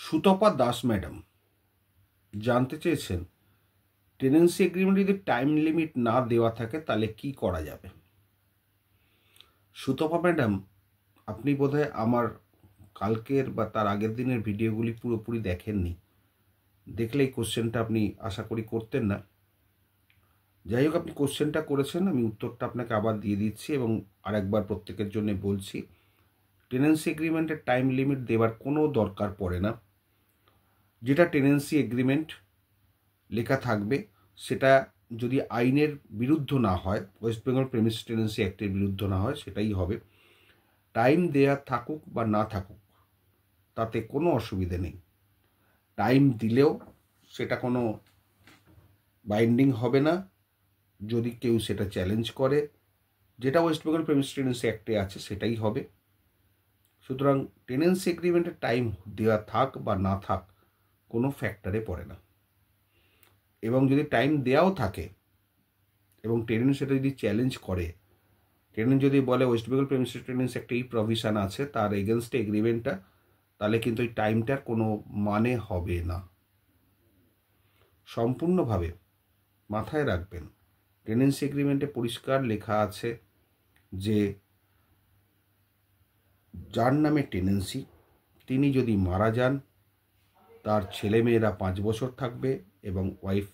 Sutapa Das madam জানতে চেয়েছেন, tenancy এগ্রিমেন্টে যদি টাইম লিমিট না দেওয়া থাকে তাহলে কি করা যাবে। সুতপা ম্যাডাম, আপনি বোধহয় আমার কালকের বা তার আগের দিনের ভিডিওগুলি পুরোপুরি দেখেননি। দেখলে এই কোশ্চেনটা আপনি আশা করি করতেন না। যাই হোক, আপনি কোশ্চেনটা করেছেন, আমি উত্তরটা আপনাকে আবার দিয়ে দিচ্ছি এবং আরেকবার প্রত্যেকের জন্য বলছি। টেনেন্সি এগ্রিমেন্টের টাইম লিমিট দেওয়ার কোনো দরকার পড়ে না। যেটা টেনেন্সি এগ্রিমেন্ট লেখা থাকবে সেটা যদি আইনের বিরুদ্ধ না হয়, ওয়েস্ট বেঙ্গল প্রেমিস টেনেন্সি অ্যাক্টের বিরুদ্ধ না হয়, সেটাই হবে। টাইম দেয়া থাকুক বা না থাকুক তাতে কোনো অসুবিধে নেই। টাইম দিলেও সেটা কোনো বাইন্ডিং হবে না যদি কেউ সেটা চ্যালেঞ্জ করে। যেটা ওয়েস্ট বেঙ্গল প্রেমিস টেনেন্সি অ্যাক্টে আছে সেটাই হবে। সুতরাং টেনেন্সি এগ্রিমেন্টের টাইম দেওয়া থাক বা না থাক কোনো ফ্যাক্টরে পড়ে না। এবং যদি টাইম দেওয়াও থাকে এবং টেনেন্ট সেটা যদি চ্যালেঞ্জ করে, টেনেন্ট যদি বলে ওয়েস্ট বেঙ্গল প্রেমিস টেনেন্সি একটা এই প্রভিশন আছে তার এগেনস্টে এগ্রিমেন্টটা, তাহলে কিন্তু ওই টাইমটার কোনো মানে হবে না। সম্পূর্ণভাবে মাথায় রাখবেন, টেনেন্সি এগ্রিমেন্টে পরিষ্কার লেখা আছে যে যার নামে টেনেন্সি তিনি যদি মারা যান তার ছেলেমেয়েরা 5 বছর থাকবে এবং ওয়াইফ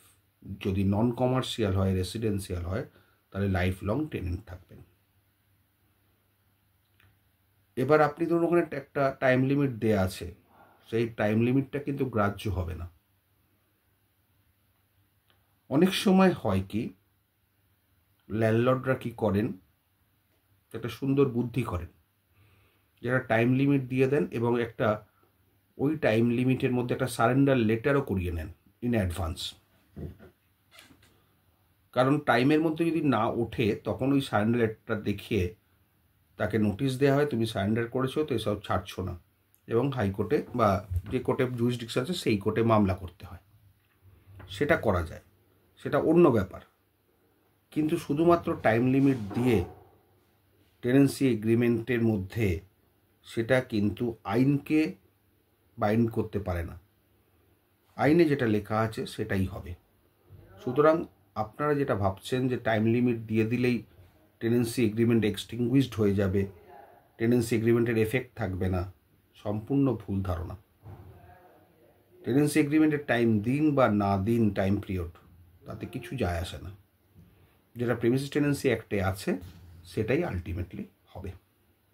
যদি নন কমার্শিয়াল হয়, রেসিডেন্সিয়াল হয়, তাহলে লাইফ লং টেনেন্ট থাকবেন। এবার আপনি ধরুন ওখানে একটা টাইম লিমিট দেয়া আছে, সেই টাইম লিমিটটা কিন্তু গ্রাহ্য হবে না। অনেক সময় হয় কি, ল্যান্ডলর্ডরা কি করেন, একটা সুন্দর বুদ্ধি করেন, যারা টাইম লিমিট দিয়ে দেন এবং একটা ওই টাইম লিমিটের মধ্যে একটা সারেন্ডার লেটারও করিয়ে নেন ইন অ্যাডভান্স। কারণ টাইমের মধ্যে যদি না ওঠে তখন ওই সারেন্ডার লেটারটা দেখিয়ে তাকে নোটিশ দেওয়া হয়, তুমি সারেন্ডার করেছো তো এসব ছাড়ছো না, এবং হাইকোর্টে বা যে কোর্টে জুরিসডিকশন আছে সেই কোর্টে মামলা করতে হয়। সেটা করা যায়, সেটা অন্য ব্যাপার। কিন্তু শুধুমাত্র টাইম লিমিট দিয়ে টেনেন্সি এগ্রিমেন্টের মধ্যে সেটা কিন্তু আইনকে বাইন্ড করতে পারে না। আইনে যেটা লেখা আছে সেটাই হবে। সুতরাং আপনারা যেটা ভাবছেন যে টাইম লিমিট দিয়ে দিলেই টেনেন্সি এগ্রিমেন্ট এক্সটিংগুইশড হয়ে যাবে, টেনেন্সি এগ্রিমেন্টের এফেক্ট থাকবে না, সম্পূর্ণ ভুল ধারণা। টেনেন্সি এগ্রিমেন্টের টাইম দিন বা না দিন টাইম পিরিয়ড, তাতে কিছু যায় আসে না। যেটা প্রেমিসিস টেনেন্সি অ্যাক্টে আছে সেটাই আলটিমেটলি হবে।